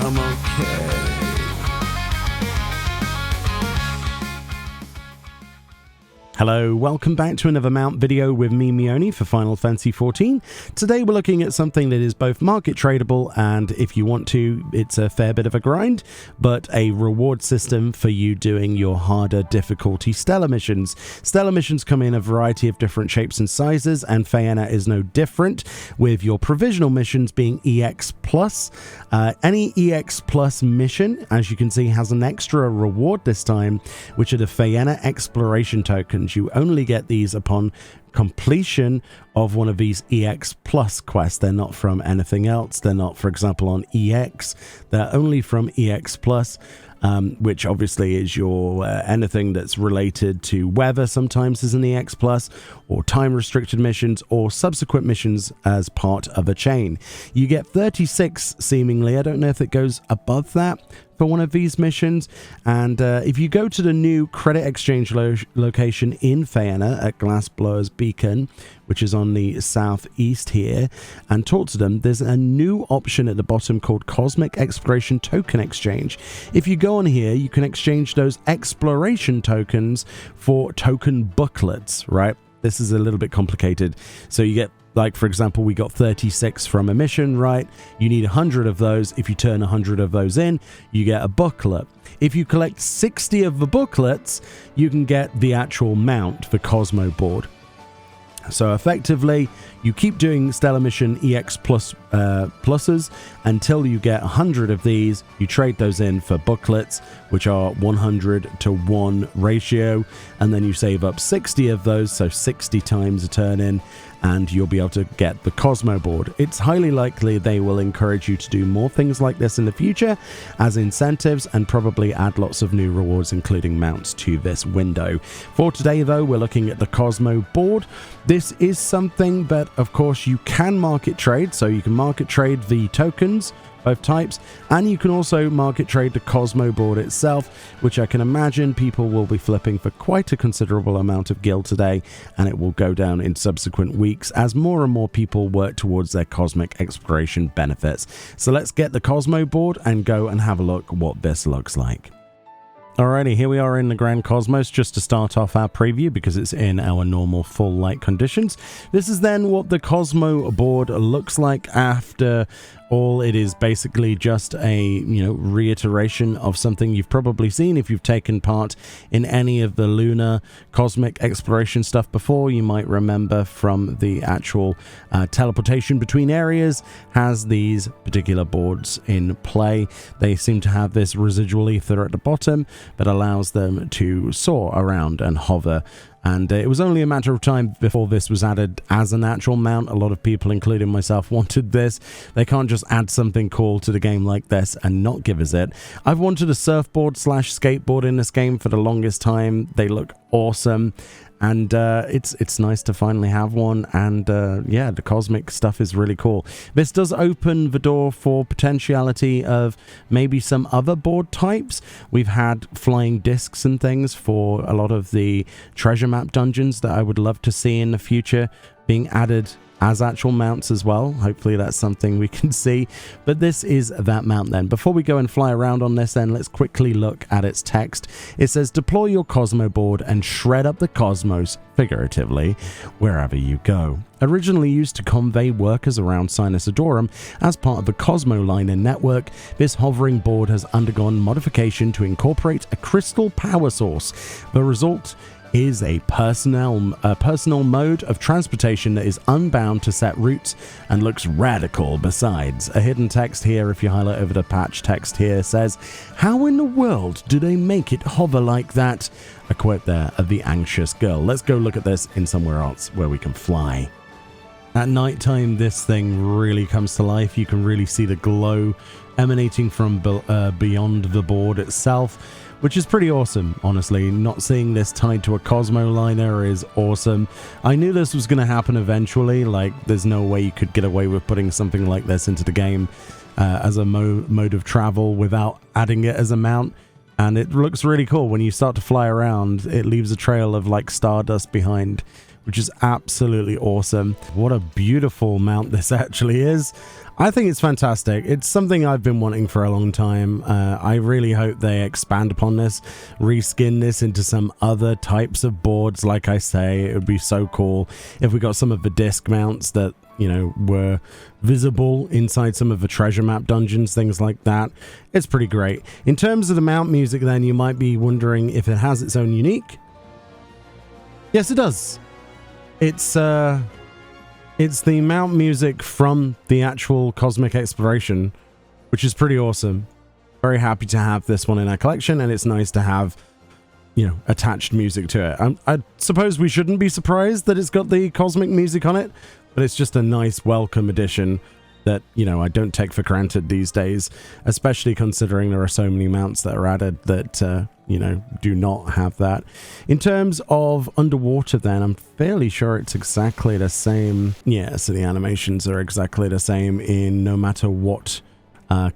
I'm okay. Hello, welcome back to another mount video with me, Meoni, for Final Fantasy XIV. Today we're looking at something that is both market tradable and, if you want to, it's a fair bit of a grind, but a reward system for you doing your harder difficulty Stellar missions. Stellar missions come in a variety of different shapes and sizes, and Faena is no different, with your provisional missions being EX+. Any EX+ mission, as you can see, has an extra reward this time, which are the Faena exploration tokens. You only get these upon completion of one of these EX Plus quests. They're not from anything else. They're not, for example, on EX. They're only from EX Plus, which obviously is your anything that's related to weather sometimes is an EX Plus, or time restricted missions, or subsequent missions as part of a chain. You get 36 seemingly. I don't know if it goes above that for one of these missions, and if you go to the new credit exchange location in Faena at Glassblower's Beacon, which is on the southeast here, and talk to them, there's a new option at the bottom called Cosmic Exploration Token Exchange. If you go on here, you can exchange those exploration tokens for token booklets, right? This is a little bit complicated. So you get, like, for example, we got 36 from a mission, right? You need 100 of those. If you turn 100 of those in, you get a booklet. If you collect 60 of the booklets, you can get the actual mount, the Cosmoboard. So effectively, you keep doing Stellar Mission EX pluses until you get 100 of these. You trade those in for booklets, which are 100-to-1 ratio, and then you save up 60 of those, so 60 times a turn in, and you'll be able to get the Cosmoboard. It's highly likely they will encourage you to do more things like this in the future as incentives, and probably add lots of new rewards, including mounts, to this window. For today, though, we're looking at the Cosmoboard. This is something that, of course, you can market trade, so you can market trade the tokens, both types, and you can also market trade the Cosmoboard itself, which I can imagine people will be flipping for quite a considerable amount of gil today, and it will go down in subsequent weeks as more and more people work towards their cosmic exploration benefits. So let's get the Cosmoboard and go and have a look what this looks like. Alrighty, here we are in the Grand Cosmos, just to start off our preview because it's in our normal full light conditions. This is then what the Cosmoboard looks like after all. It is basically just a, reiteration of something you've probably seen if you've taken part in any of the lunar cosmic exploration stuff before. You might remember from the actual teleportation between areas has these particular boards in play. They seem to have this residual ether at the bottom that allows them to soar around and hover. And it was only a matter of time before this was added as an actual mount. A lot of people, including myself, wanted this. They can't just add something cool to the game like this and not give us it. I've wanted a surfboard / skateboard in this game for the longest time. They look awesome. And it's nice to finally have one, and yeah, the cosmic stuff is really cool. This does open the door for potentiality of maybe some other board types. We've had flying discs and things for a lot of the treasure map dungeons that I would love to see in the future being added as actual mounts as well. Hopefully that's something we can see, but this is that mount then. Before we go and fly around on this then, let's quickly look at its text. It says, deploy your Cosmoboard and shred up the cosmos, figuratively, wherever you go. Originally used to convey workers around Sinus Adorum as part of the Cosmoliner network, this hovering board has undergone modification to incorporate a crystal power source. The result is a personal mode of transportation that is unbound to set routes and looks radical. Besides, a hidden text here, if you highlight over the patch text here, says, how in the world do they make it hover like that? A quote there of the anxious girl. Let's go look at this in somewhere else where we can fly. At night time, this thing really comes to life. You can really see the glow emanating from beyond the board itself, which is pretty awesome, honestly. Not seeing this tied to a Cosmoliner is awesome. I knew this was going to happen eventually. Like, there's no way you could get away with putting something like this into the game as a mode of travel without adding it as a mount. And it looks really cool. When you start to fly around, it leaves a trail of like stardust behind, which is absolutely awesome. What a beautiful mount this actually is. I think it's fantastic. It's something I've been wanting for a long time. I really hope they expand upon this, reskin this into some other types of boards. Like I say, it would be so cool if we got some of the disc mounts that, you know, were visible inside some of the treasure map dungeons, things like that. It's pretty great. In terms of the mount music, then, you might be wondering if it has its own unique. Yes, it does. It's the mount music from the actual Cosmic Exploration, which is pretty awesome. Very happy to have this one in our collection, and it's nice to have, you know, attached music to it. I suppose we shouldn't be surprised that it's got the cosmic music on it, but it's just a nice welcome addition that, you know, I don't take for granted these days, especially considering there are so many mounts that are added that, you know, do not have that. In terms of underwater, then, I'm fairly sure it's exactly the same. Yeah, so the animations are exactly the same in no matter what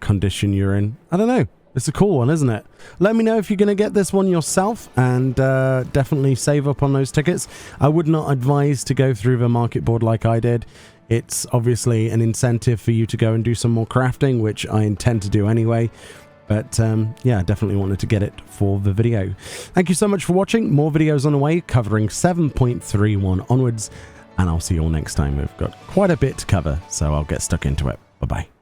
condition you're in. I don't know. It's a cool one, isn't it? Let me know if you're going to get this one yourself, and definitely save up on those tickets. I would not advise to go through the market board like I did. It's obviously an incentive for you to go and do some more crafting, which I intend to do anyway. But yeah, I definitely wanted to get it for the video. Thank you so much for watching. More videos on the way covering 7.31 onwards, and I'll see you all next time. We've got quite a bit to cover, so I'll get stuck into it. Bye-bye.